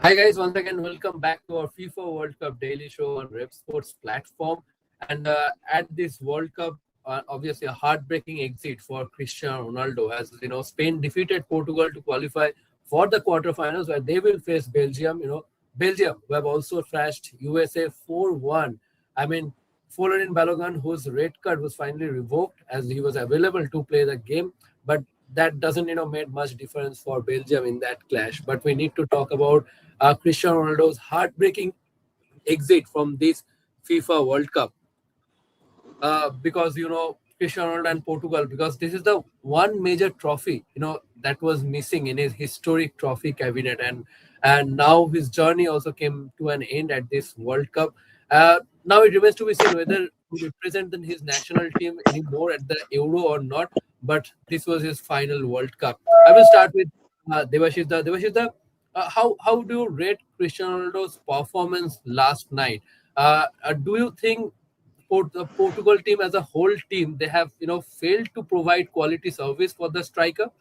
Hi guys, once again welcome back to our FIFA World Cup daily show on Rep Sports platform. And at this World Cup, obviously a heartbreaking exit for Cristiano Ronaldo, as Spain defeated Portugal to qualify for the quarterfinals, where they will face Belgium. Belgium, who have also thrashed USA 4-1. I mean, Florian Balogun, whose red card was finally revoked as he was available to play the game, but that doesn't made much difference for Belgium in that clash. But we need to talk about Cristiano Ronaldo's heartbreaking exit from this FIFA World Cup, because Cristiano Ronaldo and Portugal, because this is the one major trophy that was missing in his historic trophy cabinet, and now his journey also came to an end at this World Cup. Now it remains to be seen whether he represent his national team anymore at the Euro or not. But this was his final World Cup. I will start with Devashita. Devashita, how do you rate Cristiano Ronaldo's performance last night? Do you think the Portugal team as a whole team, they have failed to provide quality service for the striker?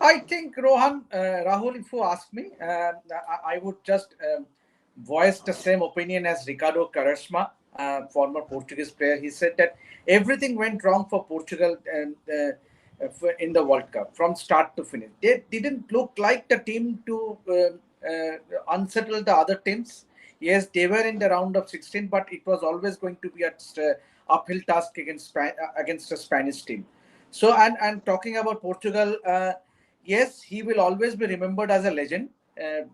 I think Rahul, if you ask me, I would just voice the same opinion as Ricardo Quaresma, former Portuguese player. He said that everything went wrong for Portugal and in the World Cup from start to finish. They didn't look like the team to unsettle the other teams. Yes, they were in the round of 16, but it was always going to be an uphill task against a Spanish team. So, and talking about Portugal, yes, he will always be remembered as a legend,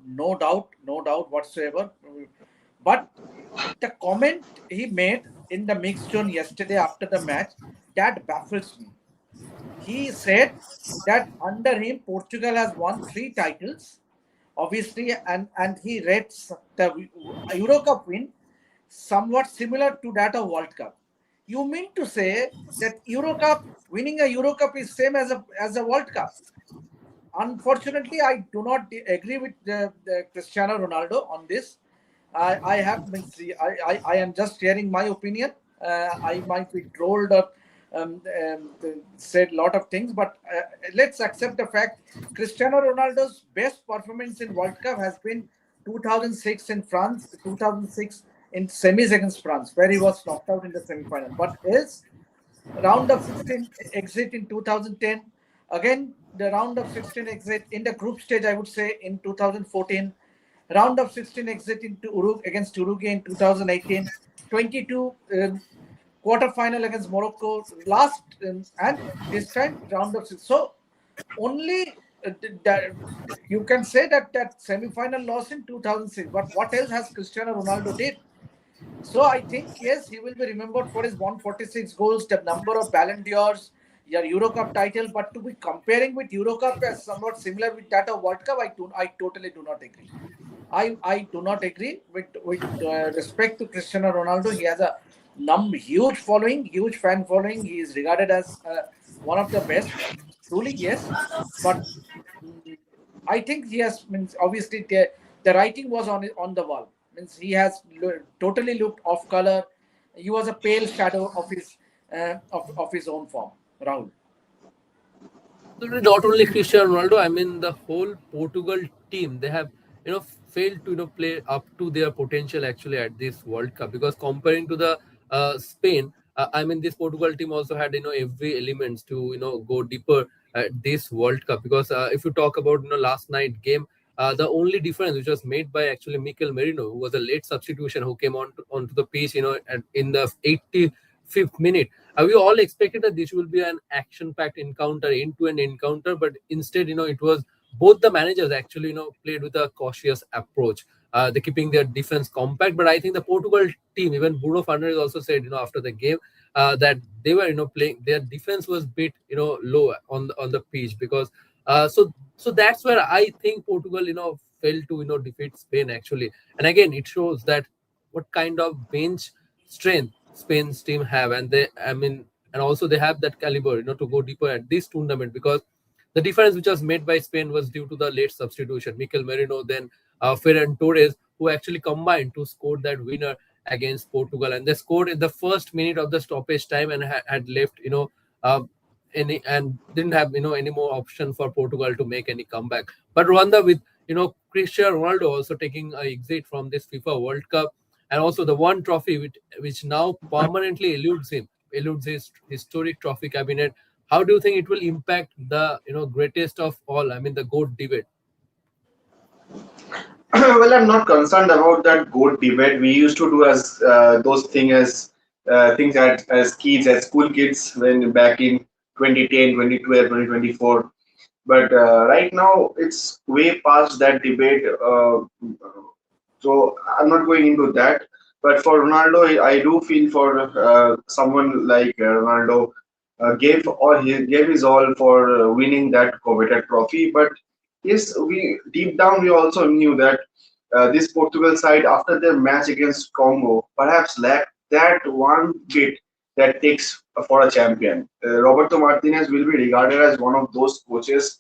no doubt whatsoever. But the comment he made in the mixed zone yesterday after the match, that baffles me. He said that under him, Portugal has won 3 titles, obviously, and he rates the Euro Cup win somewhat similar to that of World Cup. You mean to say that Euro Cup winning a Euro Cup is same as a World Cup? Unfortunately, I do not agree with the Cristiano Ronaldo on this. I have I am just sharing my opinion. I might be trolled or said a lot of things, but let's accept the fact Cristiano Ronaldo's best performance in World Cup has been 2006 in France, 2006 in semis against France, where he was knocked out in the semi-final. But else, round of 16 exit in 2010, again the round of 16 exit in the group stage, I would say, in 2014, round of 16 exit into against Uruguay in 2018, 22 quarter final against Morocco last, and this time round of six. So only you can say that semi-final loss in 2006, but what else has Cristiano Ronaldo did? So I think yes, he will be remembered for his 146 goals, the number of Ballon d'Ors, your Euro Cup title. But to be comparing with Euro Cup as somewhat similar with that of World Cup, I totally do not agree. I do not agree with respect to Cristiano Ronaldo. He has a huge following, huge fan following. He is regarded as one of the best. Truly, yes, but I think he has means obviously the writing was on the wall. Means he has totally looked off color. He was a pale shadow of his own form. Rahul. Not only Cristiano Ronaldo, I mean the whole Portugal team, they have failed to play up to their potential actually at this World Cup, because comparing to the Spain, I mean this Portugal team also had every elements to go deeper at this World Cup, because if you talk about last night game, the only difference which was made by actually Mikel Merino, who was a late substitution, who came onto the pitch in the 85th minute. We all expected that this will be an action-packed encounter, end-to-end encounter, but instead, it was both the managers actually, played with a cautious approach. They're keeping their defense compact, but I think the Portugal team, even Bruno Fernandes also said, after the game, that they were, playing. Their defense was bit, low on the pitch, because so that's where I think Portugal, failed to, defeat Spain actually. And again, it shows that what kind of bench strength Spain's team have, and and also they have that caliber, to go deeper at this tournament, because the difference which was made by Spain was due to the late substitution, Mikel Merino, then Ferran Torres, who actually combined to score that winner against Portugal, and they scored in the first minute of the stoppage time and had left, any, and didn't have any more option for Portugal to make any comeback. But Rwanda, with Cristiano Ronaldo also taking a exit from this FIFA World Cup, and also the one trophy which now permanently eludes his historic trophy cabinet. How do you think it will impact the greatest of all? I mean, the GOAT debate. Well, I'm not concerned about that goat debate. We used to do as those things as kids, as school kids, when back in 2010, 2012, 2024. But right now, it's way past that debate. So I'm not going into that. But for Ronaldo, I do feel for someone like Ronaldo gave his all for winning that coveted trophy. But yes, we deep down we also knew that this Portugal side, after their match against Congo, perhaps lacked that one bit that takes for a champion. Roberto Martinez will be regarded as one of those coaches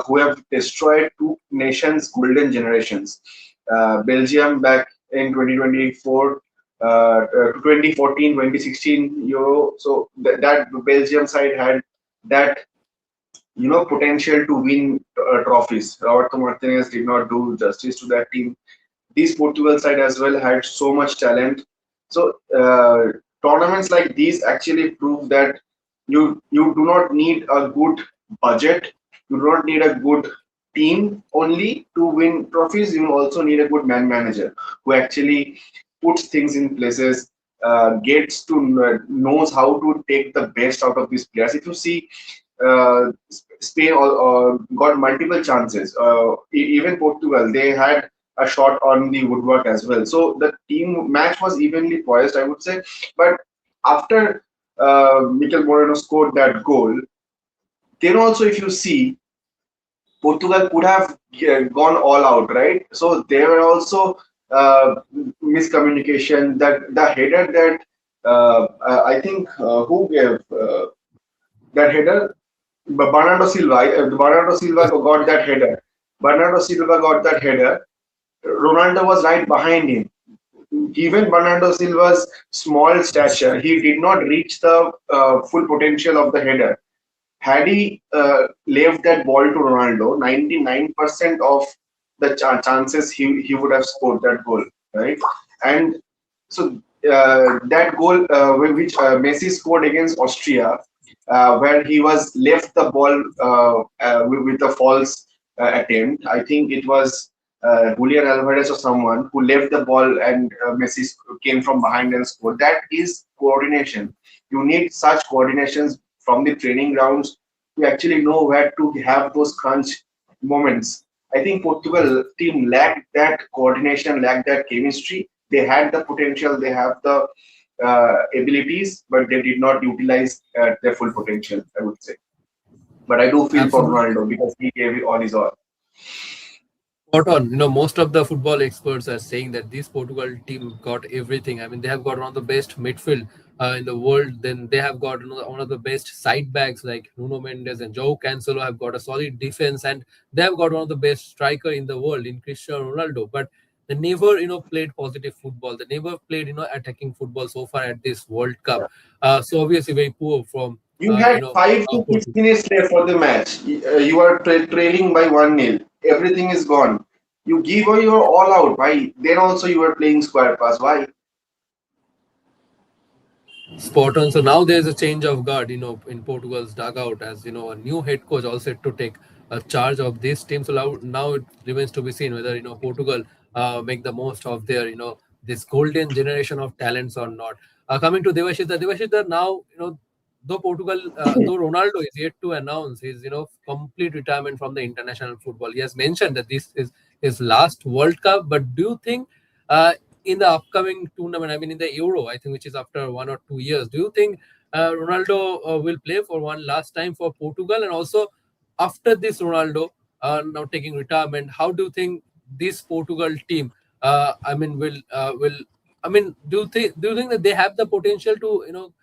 who have destroyed two nations' golden generations. Belgium back in 2024, 2014, 2016 Euro. So that Belgium side had that potential to win trophies. Roberto Martinez did not do justice to that team. This Portugal side as well had so much talent. So tournaments like these actually prove that you do not need a good budget. You do not need a good team only to win trophies. You also need a good man manager who actually puts things in places, gets to knows how to take the best out of these players. If you see, Spain got multiple chances. Even Portugal, they had a shot on the woodwork as well. So the team match was evenly poised, I would say. But after Mikel Moreno scored that goal, then also if you see, Portugal could have gone all out, right? So there were also miscommunication. That the header that I think who gave that header, Bernardo Silva. Bernardo Silva got that header. Bernardo Silva got that header. Ronaldo was right behind him. Given Bernardo Silva's small stature, he did not reach the full potential of the header. Had he left that ball to Ronaldo, 99% of the chances he would have scored that goal, right? And so that goal which Messi scored against Austria, where he was left the ball with a false attempt. I think it was Julian Alvarez or someone who left the ball and Messi came from behind and scored. That is coordination. You need such coordinations from the training grounds to actually know where to have those crunch moments. I think Portugal team lacked that coordination, lacked that chemistry. They had the potential, they have the abilities, but they did not utilize their full potential, I would say. But I do feel for Absolutely. Ronaldo because he gave it all his all. Spot on. Most of the football experts are saying that this Portugal team got everything. I mean, they have got one of the best midfield in the world. Then they have got one of the best side backs like Nuno Mendes and João Cancelo have got a solid defense, and they have got one of the best striker in the world in Cristiano Ronaldo. But they never, played positive football. They never played, attacking football so far at this World Cup. So obviously very poor from, You had 5 to 6 Portugal. minutes left for the match. You are trailing by 1-0. Everything is gone. You give your all out. Why? Then also you are playing square pass. Why? Spot on. So now there's a change of guard, in Portugal's dugout, as a new head coach also set to take a charge of this team. So now it remains to be seen whether Portugal make the most of their this golden generation of talents or not. Coming to Devashita now though Ronaldo is yet to announce his complete retirement from the international football. He has mentioned that this is his last World Cup. But do you think? In the upcoming tournament, I mean in the Euro, I think, which is after 1 or 2 years, do you think Ronaldo will play for one last time for Portugal? And also, after this Ronaldo now taking retirement, how do you think this Portugal team, will do you think that they have the potential to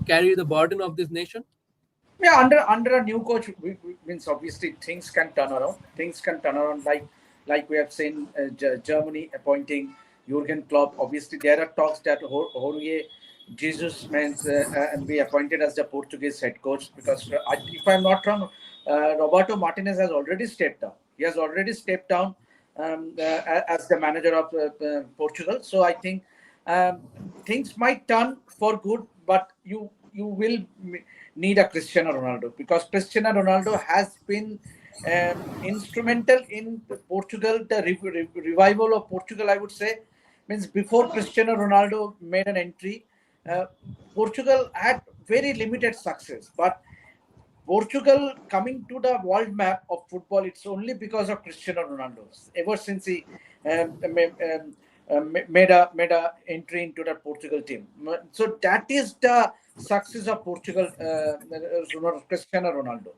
carry the burden of this nation? Yeah, under a new coach, means obviously things can turn around. Things can turn around, like we have seen Germany appointing Jurgen Klopp. Obviously, there are talks that Jorge Jesus means and be appointed as the Portuguese head coach, because if I'm not wrong, Roberto Martinez has already stepped down. He has already stepped down. as the manager of Portugal. So I think um, things might turn for good, but you will need a Cristiano Ronaldo, because Cristiano Ronaldo has been instrumental in Portugal, the revival of Portugal, I would say. Means before Cristiano Ronaldo made an entry, uh, Portugal had very limited success, but Portugal coming to the world map of football, it's only because of Cristiano Ronaldo. Ever since he made a entry into the Portugal team, so that is the success of Portugal. Cristiano Ronaldo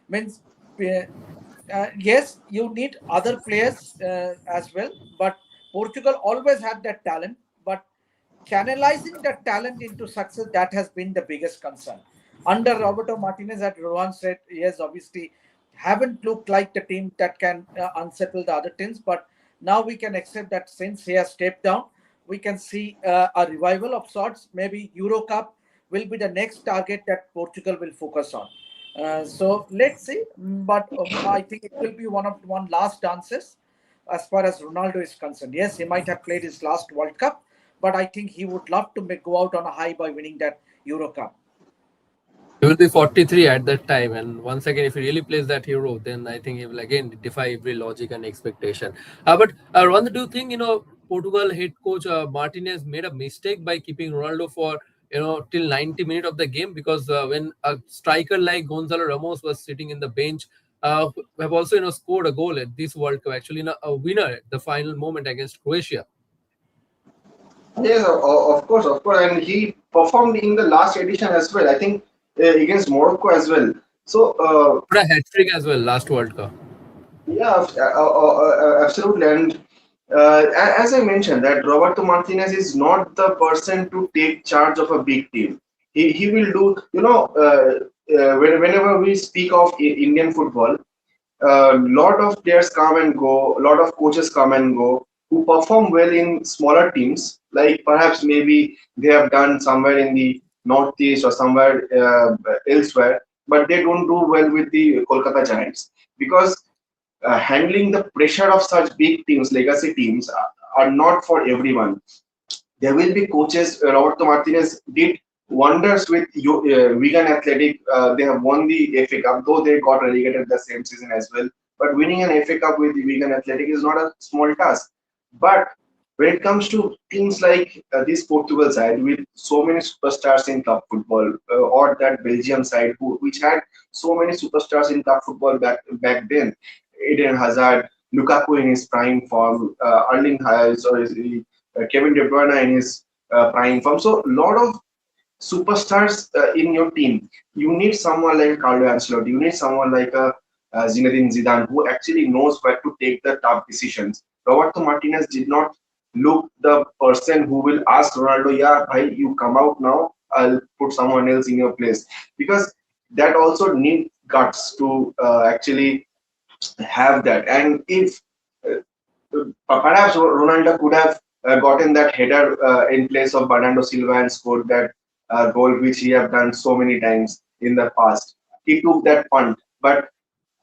means, uh, yes, you need other players as well, but Portugal always had that talent, but channelizing that talent into success, that has been the biggest concern. Under Roberto Martinez, as Rohan said, yes, obviously haven't looked like the team that can unsettle the other teams, but now we can accept that since he has stepped down, we can see a revival of sorts. Maybe Euro Cup will be the next target that Portugal will focus on. So let's see, but I think it will be one last dances as far as Ronaldo is concerned. Yes, he might have played his last World Cup, but I think he would love to go out on a high by winning that Euro Cup. He will be 43 at that time, and once again, if he really plays that hero, then I think he will again defy every logic and expectation. But Ron, do you think Portugal head coach Martinez made a mistake by keeping Ronaldo for till 90 minutes of the game? Because when a striker like Gonzalo Ramos was sitting in the bench, who have also scored a goal at this World Cup, actually a winner at the final moment against Croatia. Yes, of course, and he performed in the last edition as well. I think against Morocco as well. So Scored a hat trick as well last World Cup. yeah, absolutely. And as I mentioned, that Roberto Martinez is not the person to take charge of a big team. He will do, whenever we speak of Indian football, a lot of players come and go, a lot of coaches come and go who perform well in smaller teams, like perhaps maybe they have done somewhere in the northeast or somewhere elsewhere, but they don't do well with the Kolkata Giants because handling the pressure of such big teams, legacy teams, are not for everyone. There will be coaches. Roberto Martinez did wonders with Wigan Athletic. They have won the FA Cup, though they got relegated the same season as well. But winning an FA Cup with the Wigan Athletic is not a small task. But when it comes to teams like this Portugal side with so many superstars in club football, or that Belgium side which had so many superstars in club football back then, Eden Hazard, Lukaku in his prime form, Erling Haaland, sorry, Kevin De Bruyne in his prime form. So a lot of superstars in your team. You need someone like Carlo Ancelotti. You need someone like Zinedine Zidane who actually knows where to take the tough decisions. Roberto Martinez did not look the person who will ask Ronaldo, "Yeah, bhai, you come out now. I'll put someone else in your place," because that also needs guts to actually have that. And if perhaps Ronaldo could have gotten that header in place of Bernardo Silva and scored that goal, which he have done so many times in the past. He took that punt, but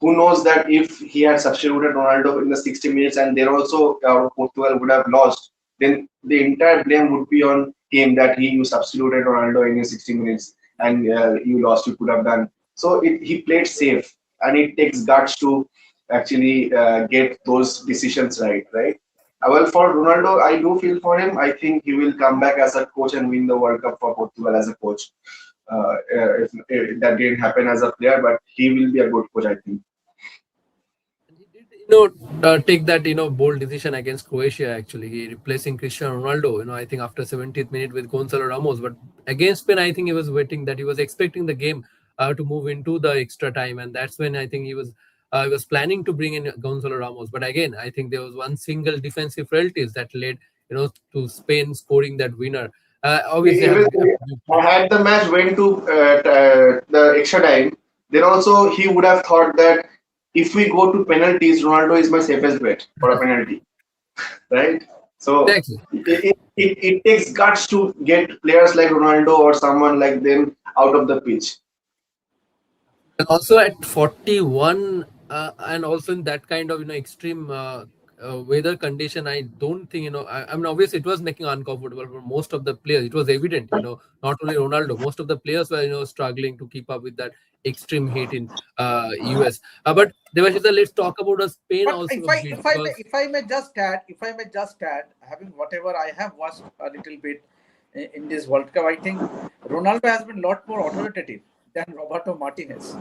who knows that if he had substituted Ronaldo in the 60 minutes and there also Portugal would have lost, then the entire blame would be on him that you substituted Ronaldo in your 60 minutes and you lost. You could have done so. He played safe, and it takes guts to actually get those decisions right, right? Well, for Ronaldo, I do feel for him. I think he will come back as a coach and win the World Cup for Portugal as a coach. If that didn't happen as a player, but he will be a good coach, I think. And he did, take that, bold decision against Croatia. Actually, he replacing Cristiano Ronaldo. I think after 70th minute with Gonzalo Ramos. But against Spain, I think he was waiting that he was expecting the game to move into the extra time, and that's when I think he was planning to bring in Gonzalo Ramos. But again, I think there was one single defensive frailties that led, to Spain scoring that winner. Obviously, Even have to be had the match went to the extra time, then also he would have thought that if we go to penalties, Ronaldo is my safest bet for a penalty, right? So exactly. it takes guts to get players like Ronaldo or someone like them out of the pitch. And also at 41, and also in that kind of extreme weather condition, I don't think, I mean, obviously it was making uncomfortable for most of the players. It was evident, not only Ronaldo, most of the players were, struggling to keep up with that extreme heat in US. But Devashita, let's talk about Spain But also a bit because. if I may just add, having whatever I have watched a little bit in this World Cup, I think Ronaldo has been a lot more authoritative than Roberto Martinez.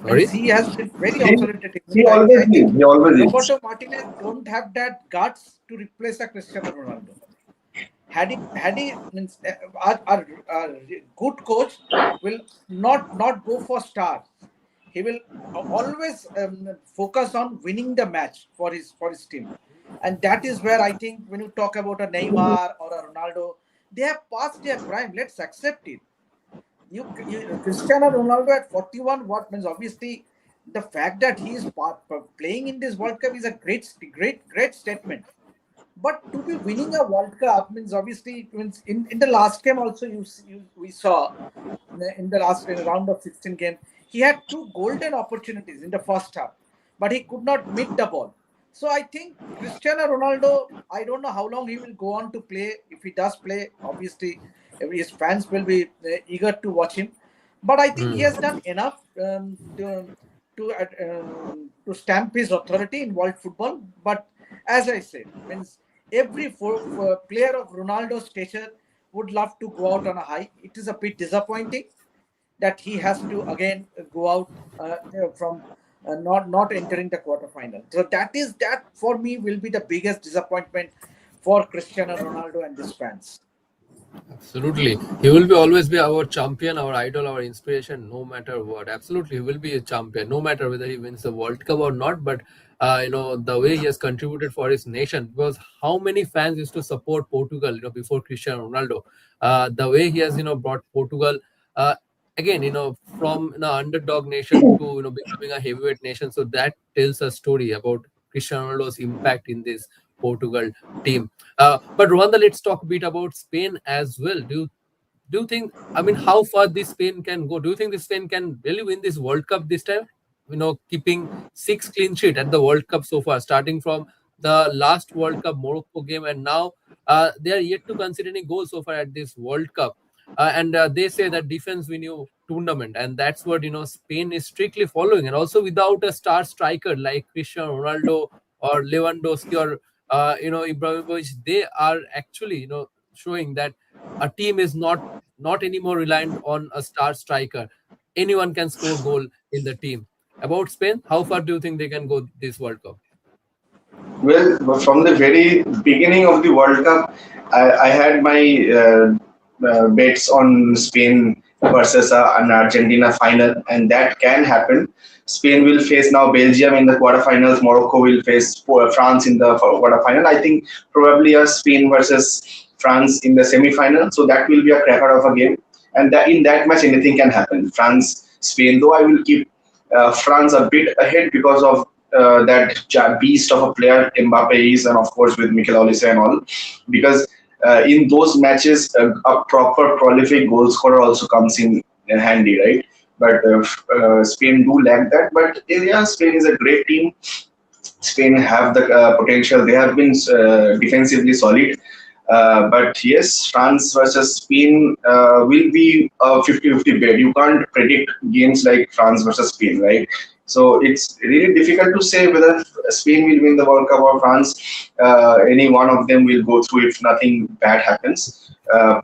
Sorry. Means he has been very He, authoritative. he Means always I think is. He always is. Roberto Martinez don't have that guts to replace a Cristiano Ronaldo. Had he means a good coach will not go for stars. He will always focus on winning the match for his team, and that is where I think when you talk about a Neymar or a Ronaldo, they have passed their prime. Let's accept it. Cristiano Ronaldo at 41, what means obviously the fact that he is playing in this World Cup is a great statement. But to be winning a World Cup means obviously means in the last game also we saw in the last in the round of 16 game he had two golden opportunities in the first half, but he could not meet the ball. So I think Cristiano Ronaldo, I don't know how long he will go on to play. If he does play, obviously his fans will be eager to watch him. But I think he Hmm. has done enough to stamp his authority in world football. But as I said, means every player of Ronaldo's stature would love to go out on a high. It is a bit disappointing that he has to again go out from not entering the quarterfinal. So that for me will be the biggest disappointment for Cristiano Ronaldo and his fans. Absolutely. He will be always be our champion, our idol, our inspiration, no matter what. Absolutely. He will be a champion, no matter whether he wins the World Cup or not. But, the way he has contributed for his nation, because how many fans used to support Portugal, before Cristiano Ronaldo, the way he has, brought Portugal, uh, again, from underdog nation to, becoming a heavyweight nation. So that tells a story about Cristiano Ronaldo's impact in this Portugal team. But Rwanda, let's talk a bit about Spain as well. Do you think? I mean, how far this Spain can go? Do you think this Spain can really win this World Cup this time? Keeping 6 clean sheet at the World Cup so far, starting from the last World Cup Morocco game, and now they are yet to concede any goals so far at this World Cup. And they say that defense win you tournament, and that's what Spain is strictly following. And also without a star striker like Cristiano Ronaldo or Lewandowski or Ibrahimovic, they are actually showing that a team is not anymore reliant on a star striker. Anyone can score goal in the team. About Spain, how far do you think they can go this World Cup? Well, from the very beginning of the World Cup, I had my bets on Spain versus an Argentina final, and that can happen. Spain will face now Belgium in the quarterfinals. Morocco will face France in the quarterfinal. I think probably a Spain versus France in the semi-final. So that will be a cracker of a game, and that in that match anything can happen. France, Spain. Though I will keep France a bit ahead because of that beast of a player Mbappe is, and of course with Mikel Olise and all, because in those matches a proper prolific goal scorer also comes in handy, right? But Spain do lack that. But yeah, Spain is a great team. Spain have the potential. They have been defensively solid. But yes, France versus Spain will be a 50-50 bet. You can't predict games like France versus Spain, right? So it's really difficult to say whether Spain will win the World Cup or France. Any one of them will go through if nothing bad happens. Yeah.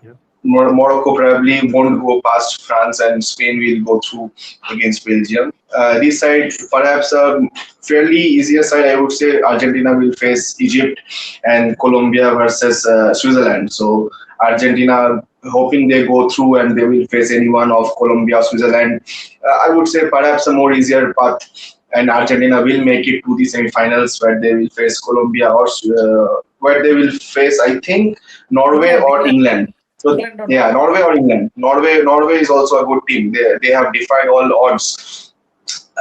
Morocco probably won't go past France, and Spain will go through against Belgium. This side, perhaps a fairly easier side, I would say Argentina will face Egypt, and Colombia versus Switzerland. So Argentina hoping they go through and they will face anyone of Colombia or Switzerland. I would say perhaps a more easier path, and Argentina will make it to the semi-finals where they will face Colombia or where they will face, I think, Norway England, or England, England. So England or yeah, Norway. Norway or England. Norway is also a good team. They have defied all odds,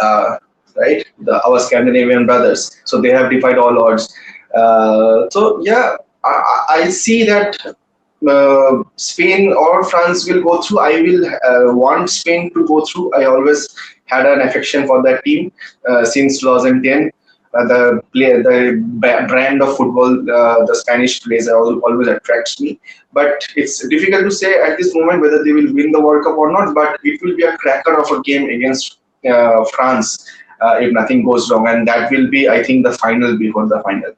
uh, right? Our Scandinavian brothers. So they have defied all odds. So yeah, I see that Spain or France will go through. I will want Spain to go through. I always had an affection for that team since 2010. brand of football the Spanish plays always attracts me. But it's difficult to say at this moment whether they will win the World Cup or not. But it will be a cracker of a game against France if nothing goes wrong, and that will be, I think, the final before the final.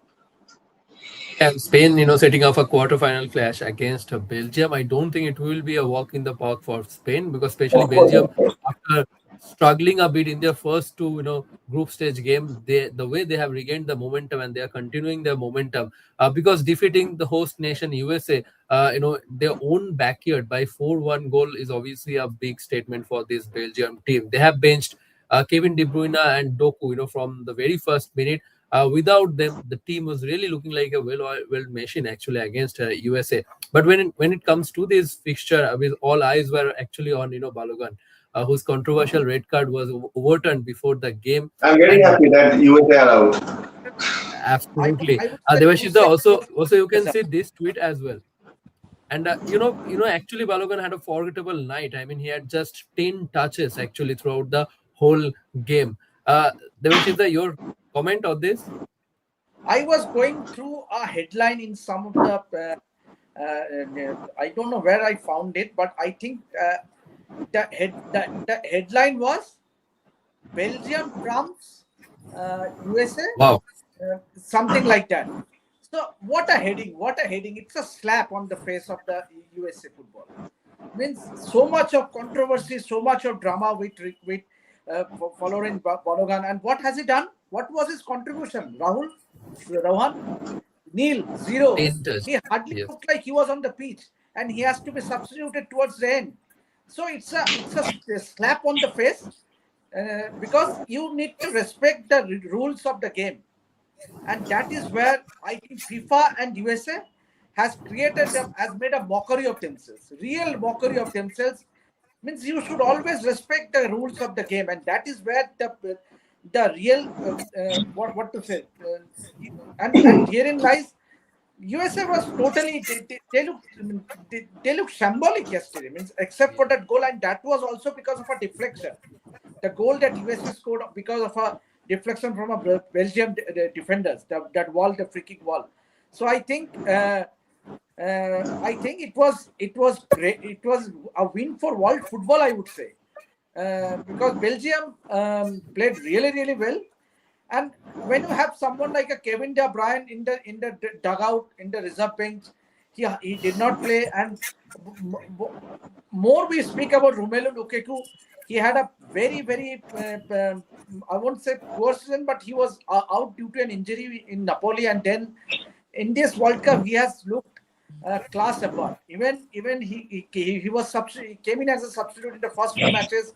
And Spain, setting off a quarter-final clash against Belgium. I don't think it will be a walk in the park for Spain because especially Of course, Belgium, of course. after struggling a bit in their first two, group stage game, the way they have regained the momentum and they are continuing their momentum because defeating the host nation USA, their own backyard by 4-1 goal is obviously a big statement for this Belgium team. They have benched Kevin De Bruyne and Doku, from the very first minute. Without them, the team was really looking like a well machine actually against USA. But when it comes to this fixture, with all eyes were actually on Balogun, whose controversial red card was overturned before the game, I'm very and happy that USA are out. absolutely, I would say Devashita, USA also you was can see this tweet as well. And actually, Balogun had a forgettable night. I mean, he had just 10 touches actually throughout the whole game. Devashita, your comment on this? I was going through a headline in some of the. I don't know where I found it, but I think the headline was Belgium trumps USA, Wow. something like that. So what a heading! What a heading! It's a slap on the face of the USA football. Means so much of controversy, so much of drama with following Balogan. And what has he done? What was his contribution? Rohan, nil, zero. 10 touch. He hardly Yes. looked like he was on the pitch, and he has to be substituted towards the end. So it's a slap on the face because you need to respect the rules of the game, and that is where I think FIFA and USA has made a mockery of themselves, real mockery of themselves. Means you should always respect the rules of the game, and that is where the real what to say, and herein lies. USA was totally they looked I mean, they looked shambolic yesterday. Means except for that goal, and that was also because of a deflection. The goal that USA scored because of a deflection from a Belgium defenders, that wall, the free kick wall. So I think it was great. It was a win for world football, I would say, because Belgium played really well. And when you have someone like a Kevin De Bruyne in the dugout, in the reserve bench, he did not play. And more we speak about Romelu Lukaku, he had a very I won't say poor season, but he was out due to an injury in Napoli, and then in this World Cup he has looked class apart. Even he was he came in as a substitute in the first two matches,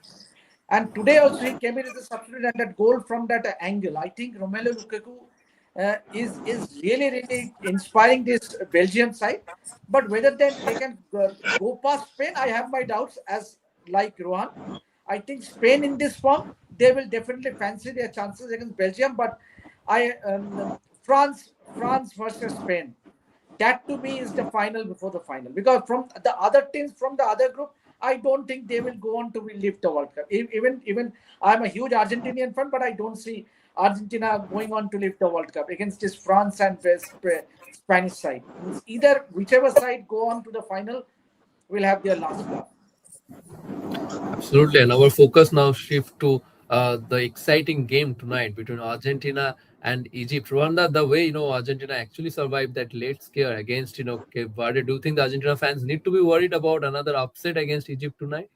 and today also he came in as a substitute, and that goal from that angle. I think Romelu Lukaku is really inspiring this Belgium side. But whether they can go past Spain, I have my doubts. As like Rohan, I think Spain in this form, they will definitely fancy their chances against Belgium. But France versus Spain, that to me is the final before the final, because from the other teams from the other group, I don't think they will go on to lift the World Cup. Even I'm a huge Argentinian fan, but I don't see Argentina going on to lift the World Cup against this France and Spanish side. Either whichever side go on to the final will have their last laugh. Absolutely, and our focus now shift to the exciting game tonight between Argentina and Egypt. Rwanda, the way Argentina actually survived that late scare against Cape Verde. Do you think the Argentina fans need to be worried about another upset against Egypt tonight?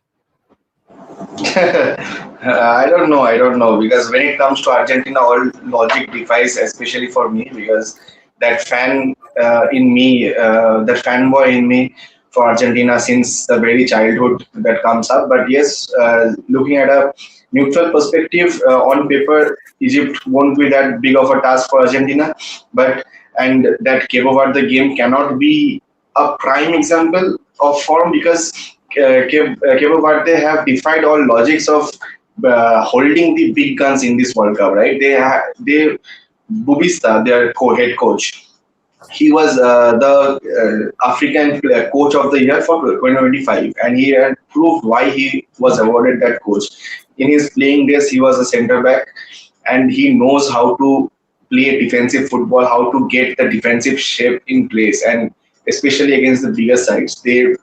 I don't know, because when it comes to Argentina, all logic defies, especially for me, because that that fanboy in me for Argentina since the very childhood that comes up. But yes, looking at a neutral perspective, on paper, Egypt won't be that big of a task for Argentina, but and that Cape Verde game cannot be a prime example of form, because Cape Verde have defied all logics of holding the big guns in this World Cup, right? They Bubista, their head coach, he was the African coach of the year for 2025, and he had proved why he was awarded that coach. In his playing days, he was a centre back, and he knows how to play defensive football, how to get the defensive shape in place, and especially against the bigger sides. They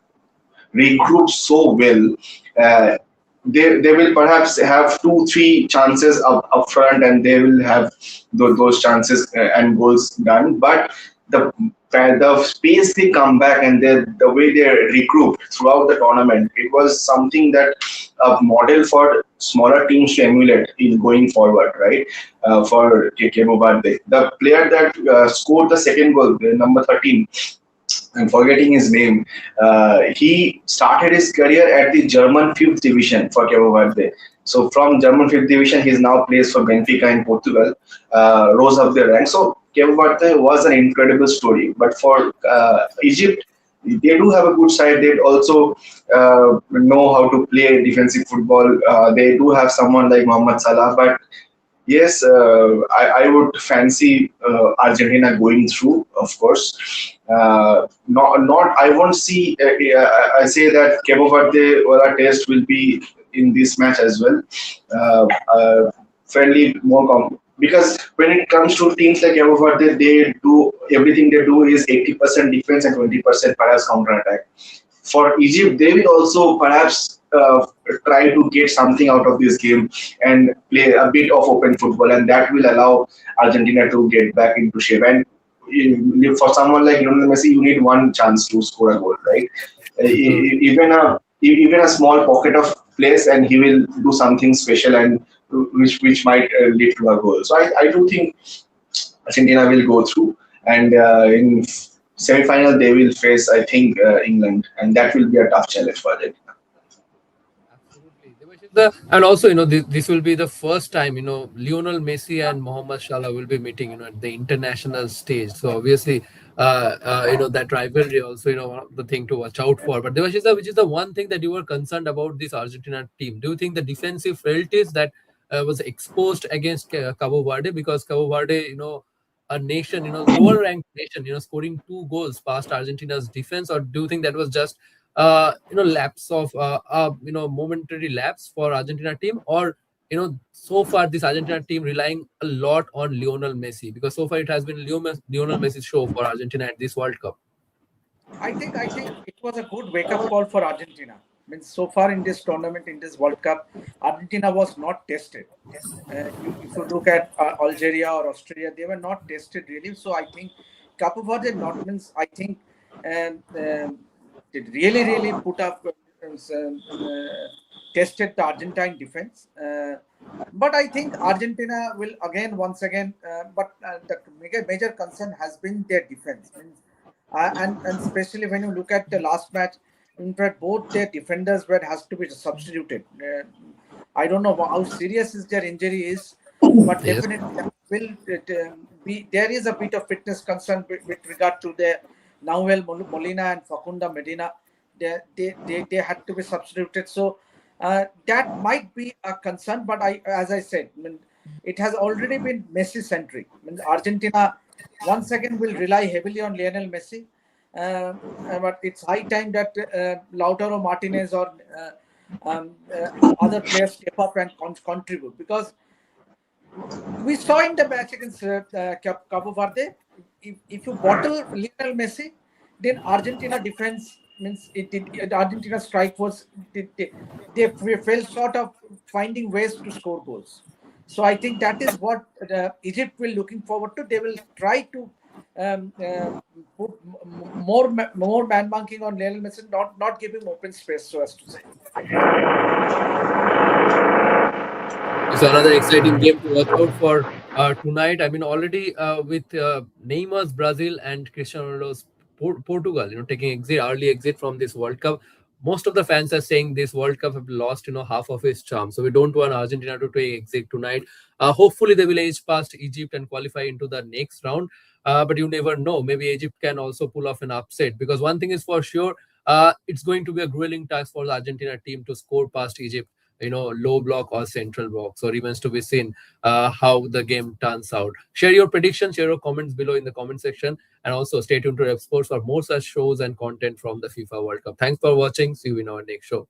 regroup so well. Uh, they will perhaps have two, three chances up front, and they will have those chances and goals done. But the space they come back and the way they regrouped throughout the tournament, it was something that a model for smaller teams to emulate in going forward, right? For Kemo Barde, the player that scored the second goal, number 13, I'm forgetting his name. He started his career at the German fifth division for Cabo Verde. So from German fifth division, he now plays for Benfica in Portugal. Rose up the rank. So Cabo Verde was an incredible story. But for Egypt, they do have a good side. They also know how to play defensive football. They do have someone like Mohamed Salah, but yes, I would fancy Argentina going through, of course. Not. I won't see. I say that Cabo Verde or test will be in this match as well. Fairly more because when it comes to teams like Cabo Verde, they do everything they do is 80% defense and 20% perhaps counter attack. For Egypt, they will also perhaps try to get something out of this game and play a bit of open football, and that will allow Argentina to get back into shape. And for someone like Lionel Messi, you need one chance to score a goal, right? Even a small pocket of place, and he will do something special and which might lead to a goal. So I do think Argentina will go through, and in semi-final they will face, I think, England, and that will be a tough challenge for them. Absolutely. And also, this will be the first time, Lionel Messi and Mohamed Salah will be meeting, at the international stage. So obviously, that rivalry also, one of the thing to watch out for. But Devashita, which is the one thing that you were concerned about this Argentina team? Do you think the defensive frailties that was exposed against Cabo Verde, because Cabo Verde, a nation, lower ranked nation, scoring two goals past Argentina's defense, or do you think that was just lapse of momentary lapse for Argentina team, or so far this Argentina team relying a lot on Lionel Messi, because so far it has been Lionel Messi's show for Argentina at this World Cup. I think it was a good wake up call for Argentina. Means so far in this tournament, in this World Cup, Argentina was not tested. If you look at Algeria or Australia, they were not tested really. So I think Cape Verde not means I think it really put up tested the Argentine defense. But I think Argentina will once again. But the major concern has been their defense. Means and especially when you look at the last match, in fact, both their defenders were has to be substituted. I don't know how serious is their injury is, but Yes. definitely will be there is a bit of fitness concern with regard to the Nahuel Molina and Facunda Medina. They had to be substituted, so that might be a concern. But as I said, I mean, it has already been Messi centric. I mean, Argentina once again will rely heavily on Lionel Messi. But it's high time that Lautaro Martinez or other players step up and contribute, because we saw in the match against Cabo Verde, if you bottle Lionel Messi, then Argentina defense means Argentina strike was they fell short of finding ways to score goals. So I think that is what Egypt will looking forward to. They will try to put more man marking on Lionel Messi, not give him open space, so as to say. It's another exciting game to watch out for tonight. I mean, already with Neymar's Brazil and Cristiano Ronaldo's Portugal, taking early exit from this World Cup. Most of the fans are saying this World Cup have lost, half of its charm. So we don't want Argentina to take exit tonight. Hopefully they will edge past Egypt and qualify into the next round. But you never know. Maybe Egypt can also pull off an upset, because one thing is for sure, it's going to be a grueling task for the Argentina team to score past Egypt, low block or central block. So remains to be seen how the game turns out. Share your predictions, share your comments below in the comment section, and also stay tuned to Rep Sports for more such shows and content from the FIFA World Cup. Thanks for watching. See you in our next show.